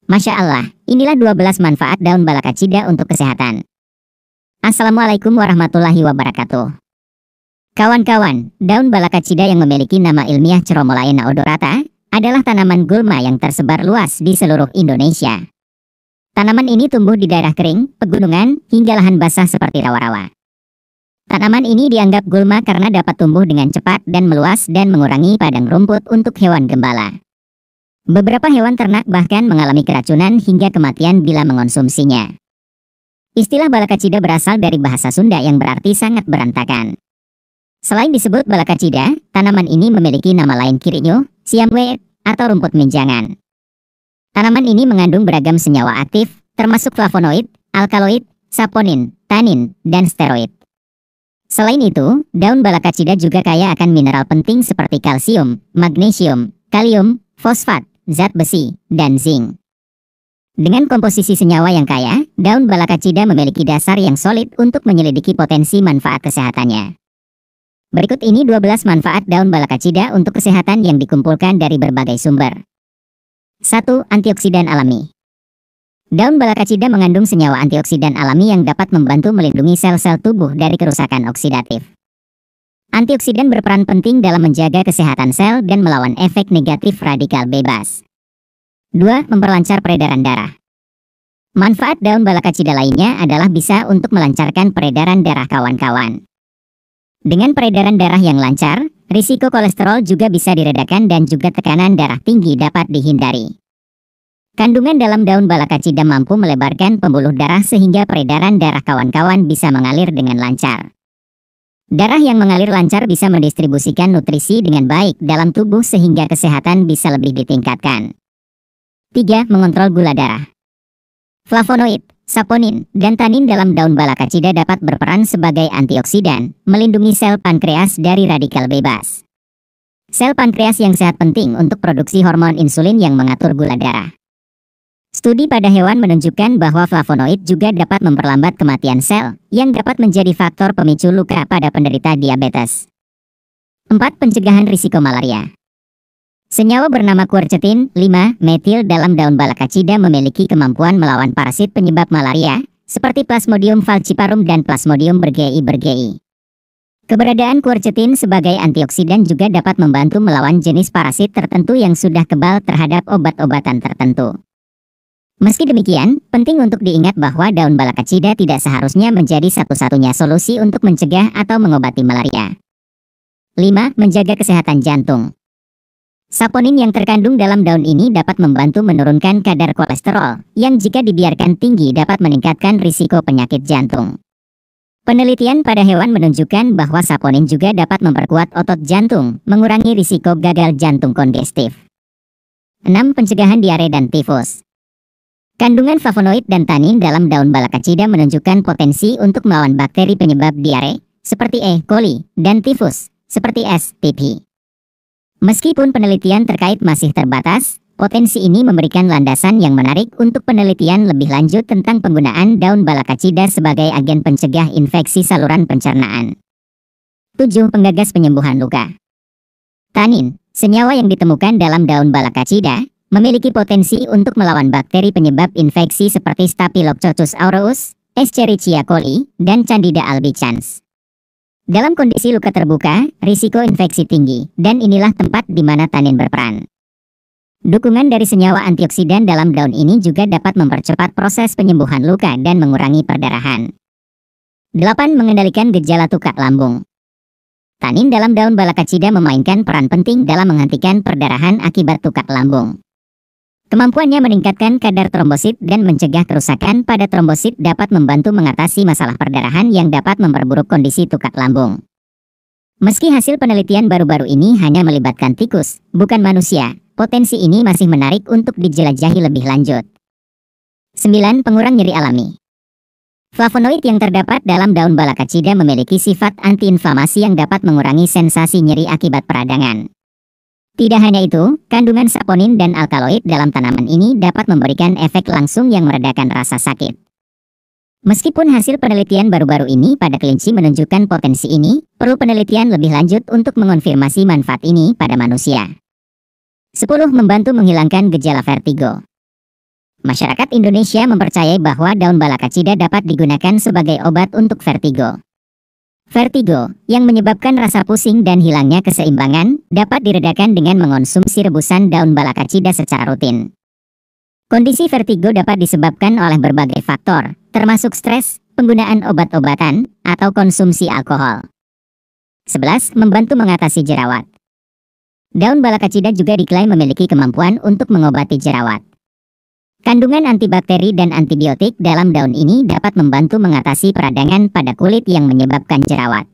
Masya Allah, inilah 12 manfaat daun balakacida untuk kesehatan. Assalamualaikum warahmatullahi wabarakatuh. Kawan-kawan, daun balakacida yang memiliki nama ilmiah Ceromolaena odorata adalah tanaman gulma yang tersebar luas di seluruh Indonesia. Tanaman ini tumbuh di daerah kering, pegunungan, hingga lahan basah seperti rawa-rawa. Tanaman ini dianggap gulma karena dapat tumbuh dengan cepat dan meluas dan mengurangi padang rumput untuk hewan gembala. Beberapa hewan ternak bahkan mengalami keracunan hingga kematian bila mengonsumsinya. Istilah balakacida berasal dari bahasa Sunda yang berarti sangat berantakan. Selain disebut balakacida, tanaman ini memiliki nama lain kirinyo, siamwe, atau rumput menjangan. Tanaman ini mengandung beragam senyawa aktif, termasuk flavonoid, alkaloid, saponin, tanin, dan steroid. Selain itu, daun balakacida juga kaya akan mineral penting seperti kalsium, magnesium, kalium, fosfat, zat besi, dan zinc. Dengan komposisi senyawa yang kaya, daun balakacida memiliki dasar yang solid untuk menyelidiki potensi manfaat kesehatannya. Berikut ini 12 manfaat daun balakacida untuk kesehatan yang dikumpulkan dari berbagai sumber. 1. Antioksidan alami. Daun balakacida mengandung senyawa antioksidan alami yang dapat membantu melindungi sel-sel tubuh dari kerusakan oksidatif. Antioksidan berperan penting dalam menjaga kesehatan sel dan melawan efek negatif radikal bebas. 2. Memperlancar peredaran darah. Manfaat daun balakacida lainnya adalah bisa untuk melancarkan peredaran darah kawan-kawan. Dengan peredaran darah yang lancar, risiko kolesterol juga bisa diredakan dan juga tekanan darah tinggi dapat dihindari. Kandungan dalam daun balakacida mampu melebarkan pembuluh darah sehingga peredaran darah kawan-kawan bisa mengalir dengan lancar. Darah yang mengalir lancar bisa mendistribusikan nutrisi dengan baik dalam tubuh sehingga kesehatan bisa lebih ditingkatkan. 3. Mengontrol gula darah. Flavonoid, saponin, dan tanin dalam daun balakacida dapat berperan sebagai antioksidan, melindungi sel pankreas dari radikal bebas. Sel pankreas yang sehat penting untuk produksi hormon insulin yang mengatur gula darah. Studi pada hewan menunjukkan bahwa flavonoid juga dapat memperlambat kematian sel, yang dapat menjadi faktor pemicu luka pada penderita diabetes. 4. Pencegahan risiko malaria. Senyawa bernama quercetin 5-metil dalam daun balakacida memiliki kemampuan melawan parasit penyebab malaria, seperti Plasmodium falciparum dan Plasmodium bergei. Keberadaan quercetin sebagai antioksidan juga dapat membantu melawan jenis parasit tertentu yang sudah kebal terhadap obat-obatan tertentu. Meski demikian, penting untuk diingat bahwa daun balakacida tidak seharusnya menjadi satu-satunya solusi untuk mencegah atau mengobati malaria. 5. Menjaga kesehatan jantung. Saponin yang terkandung dalam daun ini dapat membantu menurunkan kadar kolesterol, yang jika dibiarkan tinggi dapat meningkatkan risiko penyakit jantung. Penelitian pada hewan menunjukkan bahwa saponin juga dapat memperkuat otot jantung, mengurangi risiko gagal jantung kongestif. 6. Pencegahan diare dan tifus. Kandungan flavonoid dan tanin dalam daun balakacida menunjukkan potensi untuk melawan bakteri penyebab diare, seperti E. coli, dan tifus, seperti S. pp. Meskipun penelitian terkait masih terbatas, potensi ini memberikan landasan yang menarik untuk penelitian lebih lanjut tentang penggunaan daun balakacida sebagai agen pencegah infeksi saluran pencernaan. 7. Penggagas penyembuhan luka. Tanin, senyawa yang ditemukan dalam daun balakacida, memiliki potensi untuk melawan bakteri penyebab infeksi seperti Staphylococcus aureus, Escherichia coli, dan Candida albicans. Dalam kondisi luka terbuka, risiko infeksi tinggi, dan inilah tempat di mana tanin berperan. Dukungan dari senyawa antioksidan dalam daun ini juga dapat mempercepat proses penyembuhan luka dan mengurangi perdarahan. 8. Mengendalikan gejala tukak lambung. Tanin dalam daun balakacida memainkan peran penting dalam menghentikan perdarahan akibat tukak lambung. Kemampuannya meningkatkan kadar trombosit dan mencegah kerusakan pada trombosit dapat membantu mengatasi masalah perdarahan yang dapat memperburuk kondisi tukak lambung. Meski hasil penelitian baru-baru ini hanya melibatkan tikus, bukan manusia, potensi ini masih menarik untuk dijelajahi lebih lanjut. 9. Pengurang nyeri alami. Flavonoid yang terdapat dalam daun balakacida memiliki sifat antiinflamasi yang dapat mengurangi sensasi nyeri akibat peradangan. Tidak hanya itu, kandungan saponin dan alkaloid dalam tanaman ini dapat memberikan efek langsung yang meredakan rasa sakit. Meskipun hasil penelitian baru-baru ini pada kelinci menunjukkan potensi ini, perlu penelitian lebih lanjut untuk mengonfirmasi manfaat ini pada manusia. 10. Membantu menghilangkan gejala vertigo. Masyarakat Indonesia mempercayai bahwa daun balakacida dapat digunakan sebagai obat untuk vertigo. Vertigo, yang menyebabkan rasa pusing dan hilangnya keseimbangan, dapat diredakan dengan mengonsumsi rebusan daun balakacida secara rutin. Kondisi vertigo dapat disebabkan oleh berbagai faktor, termasuk stres, penggunaan obat-obatan, atau konsumsi alkohol. 11. Membantu mengatasi jerawat. Daun balakacida juga diklaim memiliki kemampuan untuk mengobati jerawat. Kandungan antibakteri dan antibiotik dalam daun ini dapat membantu mengatasi peradangan pada kulit yang menyebabkan jerawat.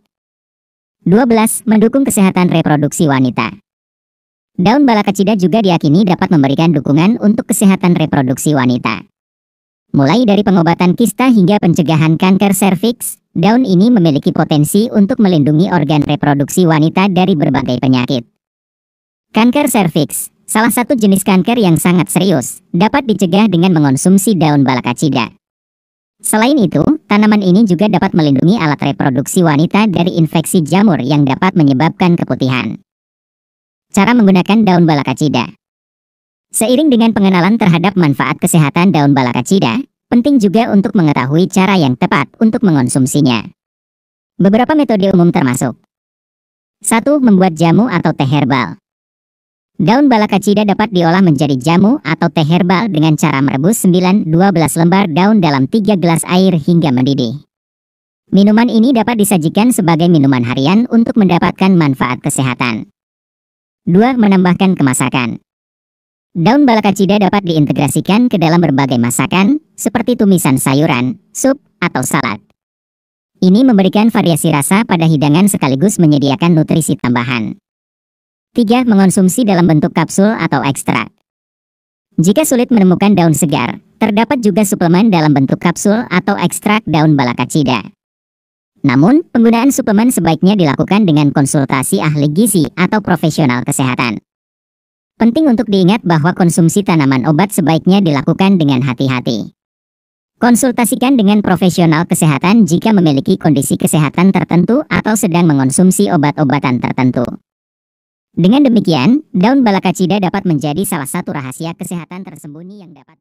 12. Mendukung kesehatan reproduksi wanita. Daun balakacida juga diyakini dapat memberikan dukungan untuk kesehatan reproduksi wanita. Mulai dari pengobatan kista hingga pencegahan kanker serviks, daun ini memiliki potensi untuk melindungi organ reproduksi wanita dari berbagai penyakit. Kanker serviks, salah satu jenis kanker yang sangat serius, dapat dicegah dengan mengonsumsi daun balakacida. Selain itu, tanaman ini juga dapat melindungi alat reproduksi wanita dari infeksi jamur yang dapat menyebabkan keputihan. Cara menggunakan daun balakacida. Seiring dengan pengenalan terhadap manfaat kesehatan daun balakacida, penting juga untuk mengetahui cara yang tepat untuk mengonsumsinya. Beberapa metode umum termasuk: 1. Membuat jamu atau teh herbal. Daun balakacida dapat diolah menjadi jamu atau teh herbal dengan cara merebus 9-12 lembar daun dalam 3 gelas air hingga mendidih. Minuman ini dapat disajikan sebagai minuman harian untuk mendapatkan manfaat kesehatan. 2. Menambahkan kemasakan. Daun balakacida dapat diintegrasikan ke dalam berbagai masakan, seperti tumisan sayuran, sup, atau salad. Ini memberikan variasi rasa pada hidangan sekaligus menyediakan nutrisi tambahan. 3. Mengonsumsi dalam bentuk kapsul atau ekstrak. Jika sulit menemukan daun segar, terdapat juga suplemen dalam bentuk kapsul atau ekstrak daun balakacida. Namun, penggunaan suplemen sebaiknya dilakukan dengan konsultasi ahli gizi atau profesional kesehatan. Penting untuk diingat bahwa konsumsi tanaman obat sebaiknya dilakukan dengan hati-hati. Konsultasikan dengan profesional kesehatan jika memiliki kondisi kesehatan tertentu atau sedang mengonsumsi obat-obatan tertentu. Dengan demikian, daun balakacida dapat menjadi salah satu rahasia kesehatan tersembunyi yang dapat